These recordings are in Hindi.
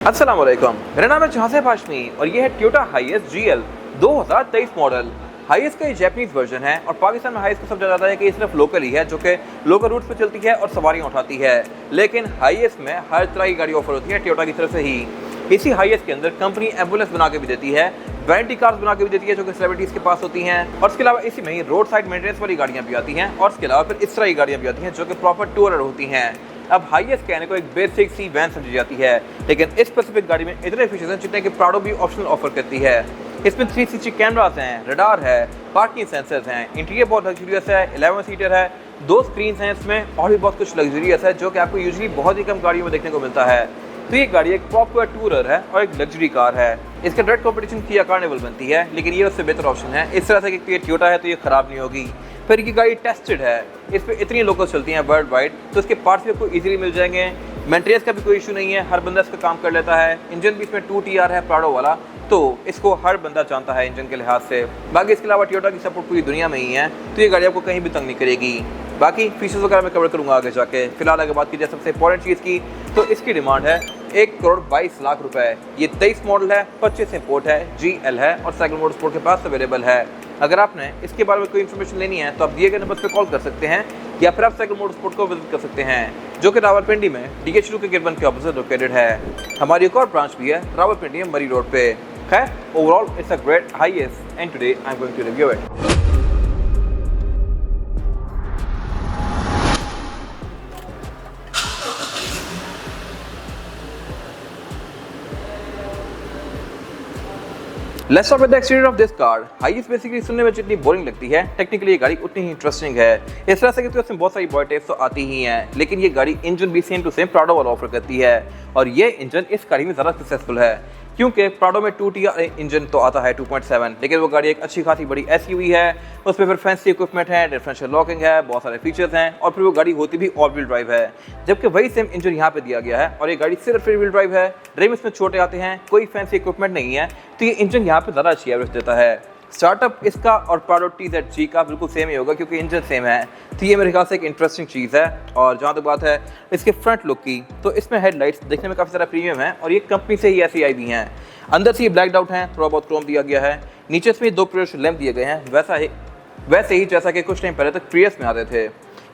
अस्सलाम वालेकुम, मेरा नाम है जहां हाशमी और ये है Toyota HiAce GL 2023 model. HiAce का ये जैपनीज वर्जन है और पाकिस्तान में हाईएस को सब जाता है कि ये सिर्फ लोकल ही है, जो कि लोकल रूट्स पे चलती है और सवारियां उठाती है। लेकिन हाईएस में हर तरह की गाड़ी ऑफर होती है टोयोटा की तरफ से ही। इसी हाईएस के अंदर कंपनी एम्बुलेंस बना के भी देती है, वैरायटी कार्स बना के भी देती है जो कि सेलिब्रिटीज के पास होती हैं, और इसके अलावा इसी में ही रोड साइड मेंटेनेंस वाली गाड़ियाँ भी आती हैं, और इसके अलावा फिर इस तरह की गाड़ियाँ भी आती हैं जो कि प्रॉपर टूरर होती हैं। अब हाईएस कहने को एक बेसिक सी वैन समझी जाती है, लेकिन इस स्पेसिफिक गाड़ी में इतने फीचर्स हैं जितने कि प्राडो भी ऑप्शनल ऑफर करती है। इसमें 360 कैमरास हैं, रडार है, पार्किंग सेंसर्स हैं, इंटीरियर बहुत लग्जरियस है, 11 सीटर है, 2 स्क्रीन हैं इसमें, और भी बहुत कुछ लग्जरियस है जो कि आपको यूजुअली बहुत ही कम गाड़ियों में देखने को मिलता है। तो ये गाड़ी एक प्रॉपर टूरर है और एक लग्जरी कार है। इसके डायरेक्ट कॉम्पिटिशन किया कार्निवल बनती है, लेकिन ये उससे बेहतर ऑप्शन है। इस तरह से कि ये टोयोटा है तो ये खराब नहीं होगी। फिर ये गाड़ी टेस्टेड है, इस पर इतनी लोकल चलती हैं वर्ल्ड वाइड, तो इसके पार्ट्स भी आपको इजीली मिल जाएंगे। मेंटेनेंस का भी कोई इशू नहीं है, हर बंदा इसका काम कर लेता है। इंजन भी इसमें 2TR है प्राडो वाला, तो इसको हर बंदा जानता है इंजन के लिहाज से। बाकी इसके अलावा टोयोटा की सपोर्ट पूरी दुनिया में ही है, तो ये गाड़ी आपको कहीं भी तंग नहीं करेगी। बाकी फीचर्स वगैरह मैं कवर करूँगा आगे जाके। फिलहाल अगर बात की जाए सबसे इंपॉर्टेंट चीज़ की, तो इसकी डिमांड है 1,22,00,000 रुपए। ये 23 मॉडल है, 25 इंपोर्ट है, GL है और सेकंड मोड स्पोर्ट के पास अवेलेबल है। अगर आपने इसके बारे में कोई इन्फॉर्मेशन लेनी है तो आप दिए गए नंबर पर कॉल कर सकते हैं, या फिर आप सेकंड मोड स्पोर्ट को विजिट कर सकते हैं, जो कि रावलपिंडी में DH के गेट 1 के ऑपोजिट लोकेटेड है। हमारी एक और ब्रांच भी है रावलपिंडी में मरी रोड पे। खैर, overall it's a great Hiace and today I am going to review it. Let's start with the exterior of this car. Hiace basically सुनने में जितनी बोरिंग लगती है, टेक्निकली ये गाड़ी उतनी ही इंटरेस्टिंग है। इस तरह से कि इसमें बहुत सारी बॉडी टाइप्स तो आती ही हैं, लेकिन ये गाड़ी इंजन भी सेम टू सेम प्राडो वाला ऑफर करती है, और ये इंजन इस गाड़ी में ज़्यादा सक्सेसफुल है। क्योंकि प्राडो में 2TR इंजन तो आता है 2.7, लेकिन वो गाड़ी एक अच्छी खासी बड़ी SUV है। उसमें फिर फैंसी इक्विपमेंट है, डिफरेंशियल लॉकिंग है, बहुत सारे फीचर्स हैं, और फिर वो गाड़ी होती भी ऑल व्हील ड्राइव है। जबकि वही सेम इंजन यहाँ पे दिया गया है और ये गाड़ी सिर्फ फ्री व्हील ड्राइव है। रिम इसमें छोटे आते हैं, कोई फैंसी इक्विपमेंट नहीं है, तो ये इंजन यहाँ पे ज़्यादा अच्छी एवरेज देता है। स्टार्टअप इसका और प्राडो TZG का बिल्कुल सेम ही होगा क्योंकि इंजन सेम है, तो ये मेरे ख्याल से एक इंटरेस्टिंग चीज़ है। और जहाँ तक बात है इसके फ्रंट लुक की, तो इसमें हेडलाइट्स देखने में काफ़ी सारा प्रीमियम है और ये कंपनी से ही ऐसी आई भी हैं। अंदर से ये ब्लैक आउट हैं, थोड़ा बहुत क्रोम दिया गया है। नीचे इसमें 2 प्रोजेक्शन लैंप दिए गए हैं, वैसे ही जैसा कि कुछ टाइम पहले तक प्रियस में आते थे।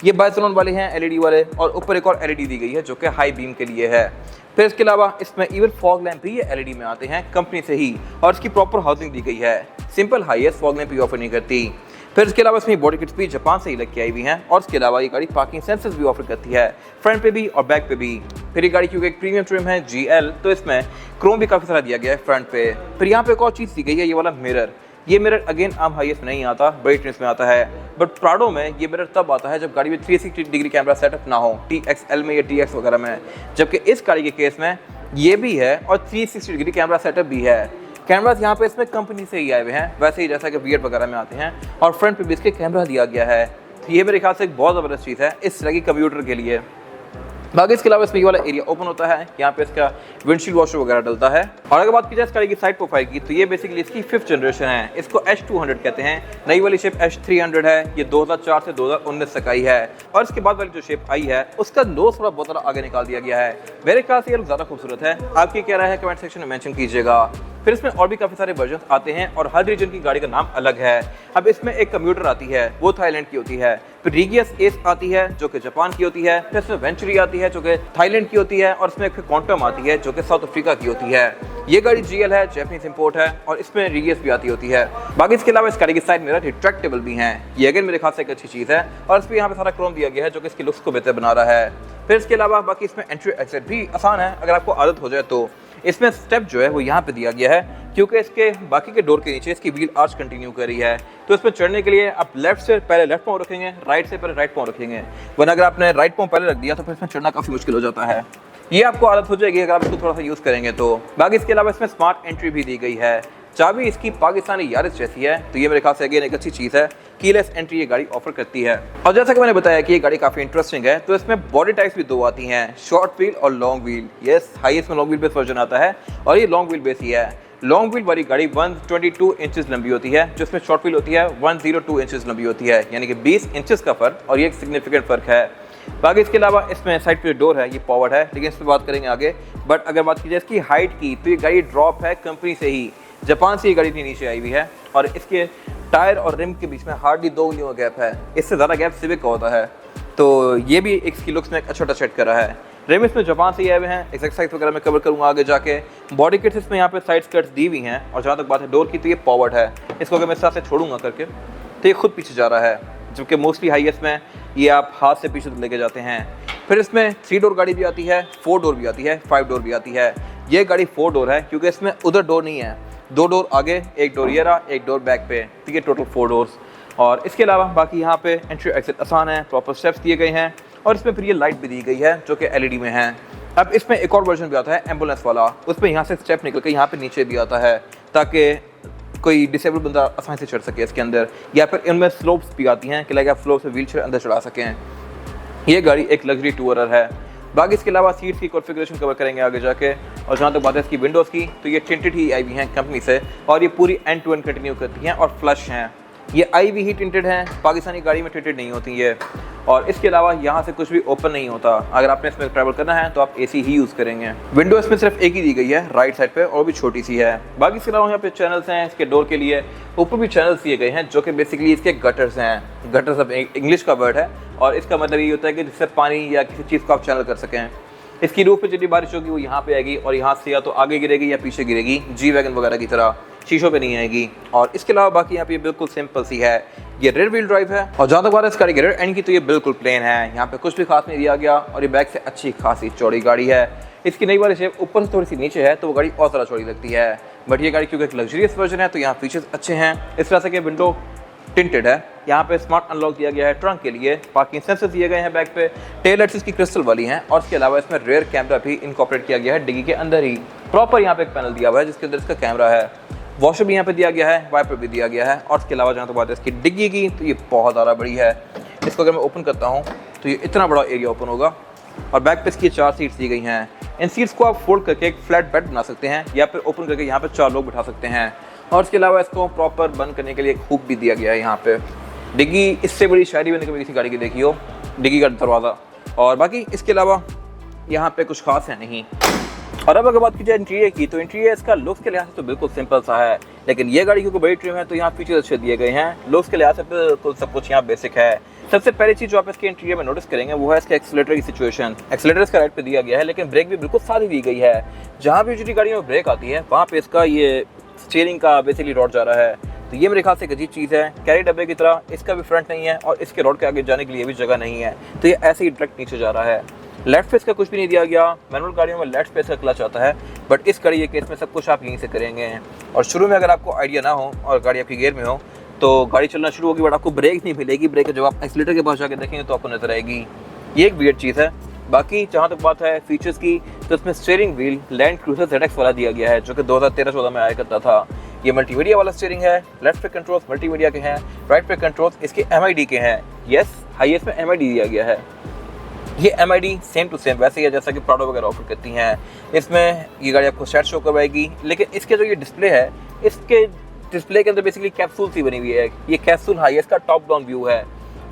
ये बाइसोलोन वाले हैं, LED वाले, और ऊपर एक और LED दी गई है जो कि हाई बीम के लिए है। फिर इसके अलावा इसमें इवन फॉग लैंप भी ये LED में आते हैं कंपनी से ही, और इसकी प्रॉपर हाउसिंग दी गई है। सिंपल हाईएस फॉग लैंप भी ऑफर नहीं करती। फिर इसके अलावा इसमें बॉडी किट्स भी जापान से ही लग के आई हुई हैं, और इसके अलावा ये गाड़ी पार्किंग सेंसर्स भी ऑफर करती है, फ्रंट पे भी और बैक पे भी। फिर ये गाड़ी क्योंकि एक प्रीमियम ट्रिम है GL, तो इसमें क्रोम भी काफ़ी सारा दिया गया है फ्रंट पे। फिर यहाँ पे एक और चीज़ दी गई है, ये वाला मिरर। ये मिरर अगेन आम हाईएस में नहीं आता, बड़ी ट्रिम्स में आता है, बट प्राडो में ये मिरर तब आता है जब गाड़ी में 360 डिग्री कैमरा सेटअप ना हो, TXL में या TX वगैरह में। जबकि इस गाड़ी के केस में ये भी है और 360 डिग्री कैमरा सेटअप भी है। कैमरास यहाँ पे इसमें कंपनी से ही आए हुए हैं, वैसे ही जैसा कि Fiat वगैरह में आते हैं, और फ्रंट पे भी इसके कैमरा दिया गया है। तो ये मेरे ख्याल से एक बहुत ज़बरदस्त चीज़ है इस तरह की कंप्यूटर के लिए। बाकी इसके अलावा इसमें ये वाला एरिया ओपन होता है, यहाँ पे इसका विंडशील्ड वॉशर वगैरह डलता है। और अगर बात की जाए इस गाड़ी की साइड प्रोफाइल की, तो ये बेसिकली इसकी 5th जनरेशन है। इसको H200 कहते हैं। नई वाली शेप H300 है, ये 2004 से 2019 तक आई है। और इसके बाद वाली जो शेप आई है उसका नोज थोड़ा बहुत आगे निकाल दिया गया है। मेरे ख्याल से ये ज़्यादा खूबसूरत है। आपकी क्या राय है कमेंट सेक्शन में मेंशन कीजिएगा। फिर इसमें और भी काफ़ी सारे वर्जन आते हैं और हर रीजन की गाड़ी का नाम अलग है। अब इसमें एक कम्यूटर आती है, वो थाईलैंड की होती है। फिर रीगियस एस आती है जो कि जापान की होती है। फिर इसमें वेंचुरी आती है जो कि थाईलैंड की होती है, और इसमें फिर क्वांटम आती है जो कि साउथ अफ्रीका की होती है। ये गाड़ी GL है, जैपनीज इंपोर्ट है, और इसमें रीगियस भी आती होती है। बाकी इसके अलावा इस गाड़ी की साइड मिरर रिट्रैक्टेबल भी हैं। ये अगेन मेरे ख्याल से एक अच्छी चीज़ है, और इस पर यहाँ पे सारा क्रोम दिया गया है जो कि इसकी लुक्स को बेहतर बना रहा है। फिर इसके अलावा बाकी इसमें एंट्री एग्जिट भी आसान है अगर आपको आदत हो जाए तो। इसमें स्टेप जो है वो यहाँ पे दिया गया है, क्योंकि इसके बाकी के डोर के नीचे इसकी व्हील आर्च कंटिन्यू कर रही है। तो इसमें चढ़ने के लिए आप लेफ्ट से पहले लेफ्ट पाँव रखेंगे, राइट से पहले राइट पाँव रखेंगे, वरना अगर आपने राइट पाँव पहले रख दिया तो फिर इसमें चढ़ना काफ़ी मुश्किल हो जाता है। ये आपको आदत हो जाएगी अगर आप इसको थोड़ा सा यूज़ करेंगे तो। बाकी इसके अलावा इसमें स्मार्ट एंट्री भी दी गई है। चाबी इसकी पाकिस्तानी यारिस जैसी है, तो ये मेरे ख्याल से अगेन एक अच्छी चीज़ है। कीलेस एंट्री ये गाड़ी ऑफर करती है। और जैसा कि मैंने बताया कि ये गाड़ी काफ़ी इंटरेस्टिंग है, तो इसमें बॉडी टाइप्स भी 2 आती हैं, शॉर्ट व्हील और लॉन्ग व्हील। यस, हाईएस्ट में लॉन्ग व्हील बेस वर्जन आता है और ये लॉन्ग व्हील बेस ही है। लॉन्ग व्हील वाली गाड़ी 122 इंचेस लंबी होती है, जिसमें शॉर्ट व्हील होती है 102 इंचेस लंबी होती है, यानी कि 20 इंचेस का फ़र्क, और ये एक सिग्निफिकेंट फ़र्क है। बाकी इसके अलावा इसमें साइड पे डोर है ये पावर्ड है, लेकिन इस पर बात करेंगे आगे। बट अगर बात की जाए इसकी हाइट की तो ये गाड़ी ड्रॉप है कंपनी से ही, जापान से ये गाड़ी इतनी नीचे आई हुई है। और इसके टायर और रिम के बीच में हार्डली 2 उंगलियों का गैप है, इससे ज़्यादा गैप सिविक का होता है। तो ये भी इसकी लुक्स में एक अच्छा टच कर रहा है। रिम इसमें जापान से ही आए हुए हैं, एग्जैक्ट साइज वगैरह मैं कवर करूँगा आगे जाके। बॉडी किट्स इसमें यहाँ पे साइड स्कर्ट्स दी हुई हैं। और जहाँ तक बात है डोर की तो ये पावर्ड है, इसको अगर मैं इस तरह से छोड़ूंगा करके तो ये खुद पीछे जा रहा है, जबकि मोस्टली हाईएस्ट में ये आप हाथ से पीछे लेके जाते हैं। फिर इसमें 3 डोर गाड़ी भी आती है, 4 डोर भी आती है, 5 डोर भी आती है। ये गाड़ी 4 डोर है क्योंकि इसमें उधर डोर नहीं है, 2 डोर आगे, 1 डोर ये रहा, 1 डोर बैक पे, तो ये टोटल 4 डोर्स। और इसके अलावा बाकी यहाँ पे एंट्री एग्जिट आसान है, प्रॉपर स्टेप्स दिए गए हैं। और इसमें फिर ये लाइट भी दी गई है जो कि LED में है। अब इसमें एक और वर्जन भी आता है एम्बुलेंस वाला, उसमें यहाँ से स्टेप निकल के यहाँ पे नीचे भी आता है ताकि कोई डिसेबल बंदा आसानी से चढ़ सके इसके अंदर। या फिर इनमें स्लोप्स भी आती हैं कि लाइक आप स्लोप से व्हीलचेयर अंदर चढ़ा सकें। ये गाड़ी एक लग्जरी टूरर है। बाकी इसके अलावा सीट्स की कॉन्फ़िगरेशन कवर करेंगे आगे जाके। और जहाँ तक बात है इसकी विंडोज़ की तो ये टिंटेड ही आई हुई हैं कंपनी से, और ये पूरी एंड टू एंड कंटिन्यू करती हैं और फ्लश हैं। ये आई हुई ही टिंटेड हैं, पाकिस्तानी गाड़ी में टिंटेड नहीं होती ये। और इसके अलावा यहाँ से कुछ भी ओपन नहीं होता, अगर आपने इसमें ट्रैवल करना है तो आप AC ही यूज़ करेंगे। विंडो इसमें सिर्फ एक ही दी गई है राइट साइड पे, और भी छोटी सी है। बाकी इसके अलावा यहाँ पे चैनल्स हैं इसके डोर के लिए, ऊपर भी चैनल्स दिए गए हैं जो कि बेसिकली इसके गटर्स हैं। गटर्स अब इंग्लिश का वर्ड है और इसका मतलब ये होता है कि जिससे पानी या किसी चीज़ को आप चैनल कर सकें। इसकी रूफ पे जितनी बारिश होगी वो यहाँ पे आएगी, और यहाँ से या तो आगे गिरेगी या पीछे गिरेगी, जी वैगन वगैरह की तरह शीशों पे नहीं आएगी। और इसके अलावा बाकी यहाँ पे बिल्कुल सिंपल सी है, ये रेयर व्हील ड्राइव है। और जहाँ तक बात है इसका रेयर एंड की तो ये बिल्कुल प्लेन है, यहाँ पे कुछ भी खास नहीं दिया गया। और ये बैक से अच्छी खासी चौड़ी गाड़ी है। इसकी नई वाली शेप ऊपर से थोड़ी सी नीचे है तो वो गाड़ी और ज़्यादा चौड़ी लगती है। बट ये गाड़ी क्योंकि एक लग्जरियस वर्जन है तो यहाँ फीचर्स अच्छे हैं। इस तरह से कि विंडो टिंटेड है, यहाँ पे स्मार्ट अनलॉक दिया गया है ट्रंक के लिए, पार्किंग सेंसर दिए गए हैं बैक पे, टेल लाइट्स इसकी क्रिस्टल वाली हैं। और इसके अलावा इसमें रेयर कैमरा भी इनकॉर्पोरेट किया गया है डिग्गी के अंदर ही। प्रॉपर यहाँ पे एक पैनल दिया हुआ है जिसके अंदर इसका कैमरा है, वॉशर भी यहाँ पे दिया गया है, वाइपर भी दिया गया है। और इसके अलावा जहाँ तो बात है इसकी डिग्गी की तो ये बहुत ज़्यादा बड़ी है। इसको अगर मैं ओपन करता हूँ तो ये इतना बड़ा एरिया ओपन होगा। और बैक पे इसकी 4 सीट्स दी गई हैं। इन सीट्स को आप फोल्ड करके एक फ्लैट बेड बना सकते हैं या फिर ओपन करके यहाँ पे 4 लोग बिठा सकते हैं। और इसके अलावा इसको प्रॉपर बंद करने के लिए एक हुक भी दिया गया है यहाँ पे। डिग्गी इससे बड़ी शायरी मैंने कभी किसी गाड़ी की देखी हो, डिग्गी का दरवाज़ा। और बाकी इसके अलावा यहाँ पे कुछ खास है नहीं। और अब अगर बात की जाए इंटीरियर की तो इंटीरियर इसका लुक्स के लिहाज से तो बिल्कुल सिंपल सा है, लेकिन ये गाड़ी क्योंकि बड़ी ट्रिम है तो यहाँ फीचर्स अच्छे दिए गए हैं। लुक्स के लिहाज से बिल्कुल सब कुछ यहाँ बेसिक है। सबसे पहली चीज़ जो आप इसके इंटीरियर में नोटिस करेंगे वो है इसके एक्सीलरेटर की सिचुएशन। एक्सीलरेटर इसका राइट पे दिया गया है, लेकिन ब्रेक भी बिल्कुल सादी दी गई है। जहाँ भी यूजुअली गाड़ियों में ब्रेक आती है वहाँ पे इसका ये स्टीयरिंग का बेसिकली रॉड जा रहा है, तो ये मेरे ख्याल से एक अजीब चीज़ है। कैरी डब्बे की तरह इसका भी फ्रंट नहीं है और इसके रॉड के आगे जाने के लिए भी जगह नहीं है, तो ये ऐसे ही डायरेक्ट नीचे जा रहा है। लेफ्ट फेस का कुछ भी नहीं दिया गया। मैनुअल गाड़ियों में लेफ्ट फेस का क्लच आता है, बट इस गाड़ी के केस में सब कुछ आप यहीं से करेंगे। और शुरू में अगर आपको आइडिया ना हो और गाड़ी आपकी गियर में हो तो गाड़ी चलना शुरू होगी, बट आपको ब्रेक नहीं मिलेगी। ब्रेक जब आप एक्सीलेटर के पास जाकर देखेंगे तो आपको नजर आएगी। ये एक वियर्ड चीज़ है। बाकी जहाँ तक बात है फीचर्स की तो इसमें steering wheel land cruiser ZX वाला दिया गया है जो कि 2013-14 में आया करता था। ये मल्टीमीडिया वाला स्टीयरिंग है। लेफ्ट पे कंट्रोल्स मल्टीमीडिया के हैं, राइट पे कंट्रोल्स इसके MID के हैं। यस, हाईएस्ट में MID दिया गया है। ये MID सेम टू सेम वैसे ही है जैसा कि प्राडो वगैरह ऑफर करती हैं। इसमें ये गाड़ी आपको स्टैट शो करवाएगी, लेकिन इसके जो ये डिस्प्ले है, इसके डिस्प्ले के अंदर बेसिकली कैप्सूल सी बनी हुई है। ये कैप्सूल हाईएस्ट का टॉप डाउन व्यू है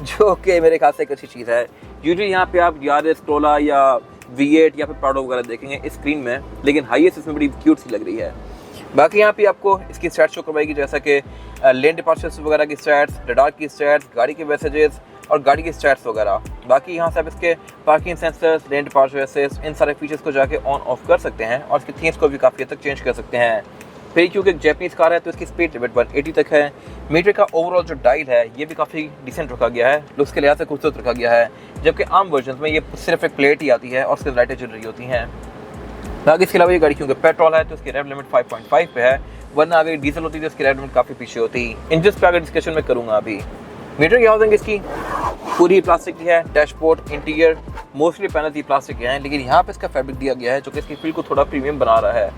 जो कि मेरे ख्याल से एक अच्छी चीज़ है। यूजुअली यहाँ पे आप यारिस, क्रोला या V8 या फिर प्राडो वगैरह देखेंगे इस स्क्रीन में, लेकिन हाईएस्ट इसमें बड़ी क्यूट सी लग रही है। बाकी यहाँ पे आपको इसकी स्टैट शो करवाएगी जैसा कि लेन डिपार्चर्स वगैरह की स्टैट्स, रडार की स्टैट्स, गाड़ी के मैसेजेस और गाड़ी की स्टैट्स वगैरह। बाकी यहाँ से आप इसके parking sensors, lane departure assist, इन सारे फीचर्स को जाके ऑन ऑफ कर सकते हैं और इसके थीम्स को भी काफ़ी हद तक चेंज कर सकते हैं। फिर क्योंकि एक जैपनीज़ कार है तो इसकी स्पीड लिमिट 180 तक है। मीटर का ओवरऑल जो डायल है ये भी काफ़ी डिसेंट रखा गया है, लुक्स के लिहाज से खूबसूरत रखा गया है। जबकि आम वर्जन में ये सिर्फ एक प्लेट ही आती है और उसकी लाइटें जल रही होती हैं। बाकी इसके अलावा ये गाड़ी क्योंकि पेट्रोल है तो इसकी रेव लिमिट 5.5 पे है, वरना अगर डीजल होती तो इसकी रेव लिमिट काफ़ी पीछे होती। इंजन पे अगर डिस्कशन में करूँगा अभी। मीटर की हाउसिंग इसकी पूरी प्लास्टिक की है। डैशबोर्ड, इंटीरियर मोस्टली पैनल की प्लास्टिक के हैं, लेकिन यहाँ पे इसका फैब्रिक दिया गया है जो कि इसकी फील को थोड़ा प्रीमियम बना रहा है।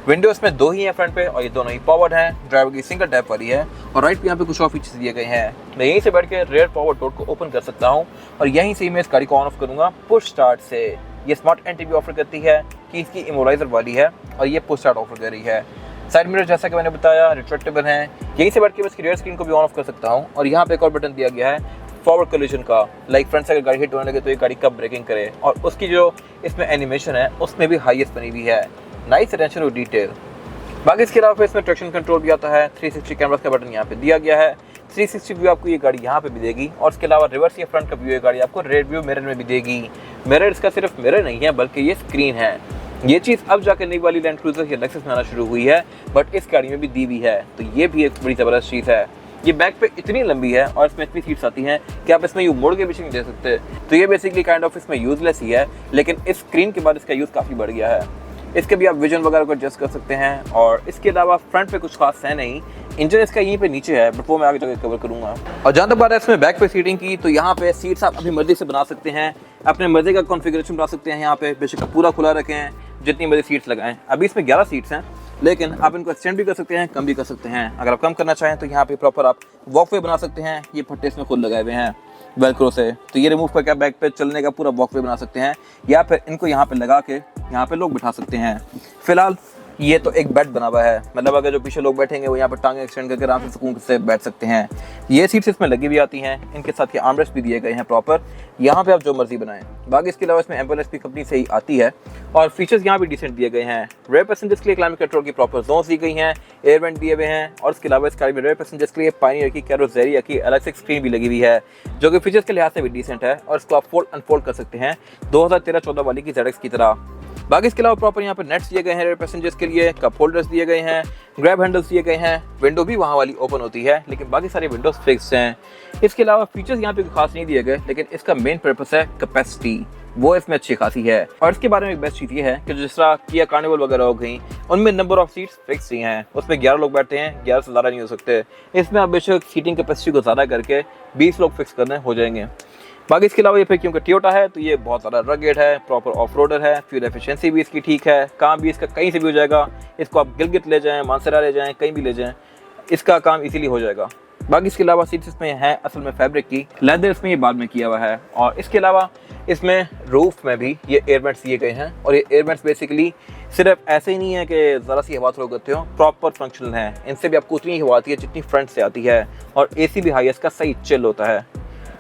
विंडोज में 2 ही हैं फ्रंट पे और ये दोनों ही पावर्ड हैं। ड्राइवर की सिंगल टैप वाली है और राइट पे यहाँ पे कुछ और फीचर्स दिए गए हैं। मैं यहीं से बैठ के रेयर पावर डोर को ओपन कर सकता हूँ और यहीं से ही मैं इस गाड़ी को ऑन ऑफ करूँगा पुश स्टार्ट से। ये स्मार्ट एंट्री भी ऑफर करती है कि इसकी इमोलाइजर वाली है और ये पुश स्टार्ट ऑफर कर रही है। साइड मिरर जैसा कि मैंने बताया रिट्रैक्टेबल हैं। यहीं से बैठ के मैं इसकी रेयर स्क्रीन को भी ऑन ऑफ कर सकता हूँ और यहाँ पे एक और बटन दिया गया है फॉरवर्ड कोलिजन का, लाइक फ्रंट से अगर गाड़ी हिट होने लगे तो ये गाड़ी कब ब्रेकिंग करे, और उसकी जो इसमें एनिमेशन है उसमें भी हाईएस्ट बनी हुई है। Nice attention to detail. बाकी इसके अलावा इसमें ट्रैक्शन कंट्रोल भी आता है, 360 कैमरास का बटन यहाँ पे दिया गया है, 360 व्यू आपको ये गाड़ी यहाँ पे भी देगी, और इसके अलावा रिवर्स या फ्रंट का व्यू ये गाड़ी आपको रेड व्यू मिरर में भी देगी। मिरर इसका सिर्फ मिरर नहीं है बल्कि ये स्क्रीन है। ये चीज़ अब जाकर नई वाली लैंड क्रूजर या लेक्सस में आना शुरू हुई है, बट इस गाड़ी में भी दी हुई है, तो ये भी एक बड़ी ज़बरदस्त चीज़ है। ये बैक पे इतनी लंबी है और इसमें इतनी सीट्स आती हैं कि आप इसमें यूँ मुड़ के पीछे नहीं दे सकते, तो ये बेसिकली काइंड ऑफ इसमें यूजलेस ही है, लेकिन इस स्क्रीन के बाद इसका यूज़ काफ़ी बढ़ गया है। इसके भी आप विजन वगैरह को एडजस्ट कर सकते हैं, और इसके अलावा फ्रंट पे कुछ खास है नहीं। इंजन इसका यहीं पे नीचे है, बट वो मैं आगे जाकर कवर करूंगा। और जहाँ तक बात है इसमें बैक पे सीटिंग की, तो यहाँ पे सीट्स आप अपनी मर्जी से बना सकते हैं, अपने मर्जी का कॉन्फ़िगरेशन बना सकते हैं। यहाँ पे बेशक पूरा खुला रखें, जितनी मर्जी सीट्स लगाएं। अभी इसमें 11 सीट्स हैं, लेकिन आप इनको एक्सटेंड भी कर सकते हैं, कम भी कर सकते हैं। अगर आप कम करना चाहें तो यहाँ पे प्रॉपर आप वॉकवे बना सकते हैं। ये फट्टे इसमें खुद लगाए हुए हैं वेलक्रो से, तो ये रिमूव करके आप बैक पे चलने का पूरा वॉकवे बना सकते हैं, या फिर इनको यहाँ पे लगा के यहाँ पे लोग बिठा सकते हैं। फिलहाल ये तो एक बेड बना हुआ है, मतलब अगर जो पीछे लोग बैठेंगे वो यहाँ पर टांगे एक्सटेंड करके आराम से सुकून से बैठ सकते हैं। ये सीट्स इसमें लगी भी आती हैं, इनके साथ ये आर्मरेस्ट भी दिए गए हैं प्रॉपर, यहाँ पे आप जो मर्जी बनाएं। बाकी इसके अलावा इसमें एम्बुलेंस भी कंपनी से ही आती है, और फीचर्स यहाँ भी डिसेंट दिए गए हैं। रेयर पैसेंजर्स के लिए क्लाइमेट कंट्रोल की प्रॉपर जोन्स दी गई हैं, एयर वेंट दिए हुए हैं, और इसके अलावा इस गाड़ी में रेयर पैसेंजर्स के लिए पायनियर की कैरोसेरिया की अलग से स्क्रीन भी लगी हुई है, जो कि फीचर्स के लिहाज से भी डिसेंट है, और इसको आप फोल्ड अनफोल्ड कर सकते हैं 2013-14 वाली की ZX की तरह। बाकी इसके अलावा प्रॉपर यहाँ पे नेट्स दिए गए हैं रेयर पैसेंजर्स के लिए, कप होल्डर्स दिए गए हैं, ग्रैब हैंडल्स दिए गए हैं, विंडो भी वहाँ वाली ओपन होती है, लेकिन बाकी सारे विंडोज फिक्स हैं। इसके अलावा फीचर्स यहाँ पे खास नहीं दिए गए, लेकिन इसका मेन पर्पस है कैपेसिटी, वो इसमें अच्छी खासी है। और इसके बारे में एक बेस्ट चीज़ ये है कि जिस तरह किया कार्निवल वगैरह हो गई, उनमें नंबर ऑफ सीट्स फिक्स ही हैं, उसमें 11 लोग बैठते हैं, 11 से ज़्यादा नहीं हो सकते। इसमें आप बेशक सीटिंग कैपेसिटी को ज़्यादा करके 20 लोग फिक्स करने हो जाएंगे। बाकी इसके अलावा ये फिर क्योंकि टोयोटा है तो ये बहुत ज़्यादा रगेड है, प्रॉपर ऑफ रोडर है, फ्यूल एफिशिएंसी भी इसकी ठीक है, काम भी इसका कहीं से भी हो जाएगा। इसको आप गिलगित ले जाएं, मानसरा ले जाएं, कहीं भी ले जाएं, इसका काम इजीली हो जाएगा। बाकी इसके अलावा सीट्स इसमें है असल में फैब्रिक की, लेदर इसमें ये बाद में किया हुआ है। और इसके अलावा इसमें रूफ में भी ये एयरमेंट्स दिए गए हैं, और ये एयरमेंट्स बेसिकली सिर्फ ऐसे ही नहीं है कि ज़रा सी हवा थ्रो करते हो, प्रॉपर फंक्शनल है। इनसे भी आपको उतनी ही हवा आती है जितनी फ्रंट से आती है, और AC भी हाईएस्ट का सही चिल होता है।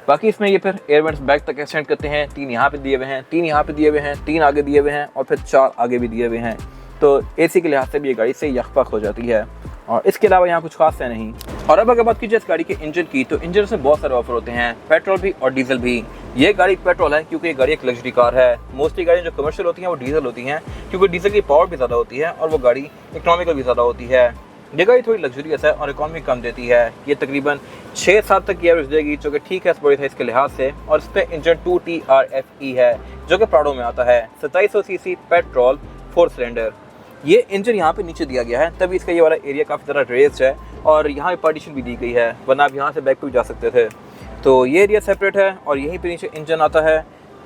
बाकी इसमें ये फिर एयरवेंट्स बैक तक एक्सटेंड करते हैं, 3 यहाँ पे दिए हुए हैं, 3 यहाँ पे दिए हुए हैं, 3 आगे दिए हुए हैं, और फिर 4 आगे भी दिए हुए हैं, तो AC के लिहाज से भी ये गाड़ी से यकपक हो जाती है। और इसके अलावा यहाँ कुछ खास है नहीं। और अब अगर बात कीजिए इस गाड़ी के इंजन की, तो इंजन से बहुत सारे ऑफर होते हैं, पेट्रोल भी और डीजल भी। ये गाड़ी पेट्रोल है क्योंकि ये गाड़ी एक लग्जरी कार है। मोस्टली गाड़ियाँ जो कमर्शियल होती हैं वो डीजल होती हैं, क्योंकि डीजल की पावर भी ज़्यादा होती है और वो गाड़ी इकोनॉमिकल भी ज़्यादा होती है। ये गाड़ी थोड़ी लग्जरियस है और इकॉनमी कम देती है। ये तकरीबन 6-7 तक की एवरेज देगी, जो कि ठीक है स्पोर्टी साइज के लिहाज से। और इस पर इंजन 2TRFE है, जो कि प्राडो में आता है, 2700 सीसी पेट्रोल 4 सिलेंडर। ये इंजन यहाँ पे नीचे दिया गया है, तभी इसका ये वाला एरिया काफ़ी ज़्यादा रेस्ड है, और यहाँ पे पार्टीशन भी दी गई है, वरना आप यहाँ से बैक पे भी जा सकते थे। तो ये एरिया सेपरेट है, और यहीं पे नीचे इंजन आता है।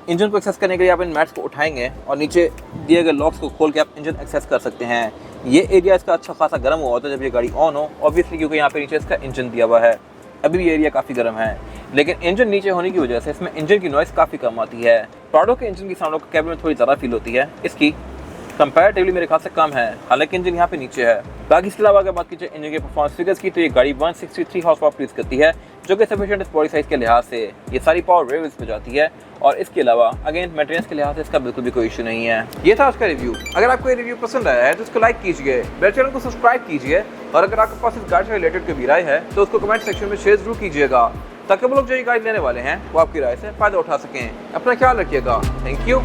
इंजन को एक्सेस करने के लिए आप इन मैट्स को उठाएंगे और नीचे दिए गए लॉक्स को खोल के आप इंजन एक्सेस कर सकते हैं। ये एरिया इसका अच्छा खासा गर्म हुआ होता है जब ये गाड़ी ऑन हो, ऑब्वियसली, क्योंकि यहाँ पे नीचे इसका इंजन दिया हुआ है। अभी भी ये एरिया काफ़ी गर्म है, लेकिन इंजन नीचे होने की वजह से इसमें इंजन की नॉइस काफ़ी कम आती है। प्राडो के इंजन की साउंड को कैबिन में थोड़ी ज़्यादा फील होती है, इसकी कंपैरेटिवली मेरे ख्याल से कम है, हालांकि इंजन यहाँ पे नीचे है। बाकी इसके अलावा अगर बात कीजिए इंजन के परफॉर्मेंस फिगर्स की, तो ये गाड़ी 163 हॉर्स पावर प्रोड्यूस करती है, जो कि सफिशिएंट स्पोर्टी साइज के लिहाज से ये सारी पावर रेवल्स पे जाती है। और इसके अलावा अगेन मेंटेनेंस के लिहाज से इसका बिल्कुल भी कोई इशू नहीं है। ये था आज का रिव्यू। अगर आपको ये रिव्यू पसंद आया है तो इसको लाइक कीजिए, मेरे चैनल को सब्सक्राइब कीजिए, और अगर आपके पास इस गाड़ी से रिलेटेड कोई भी राय है तो उसको कमेंट सेक्शन में शेयर जरूर कीजिएगा, ताकि वो लोग जो ये गाड़ी लेने वाले हैं वो आपकी राय से फ़ायदा उठा सकें। अपना ख्याल रखिएगा। Thank you.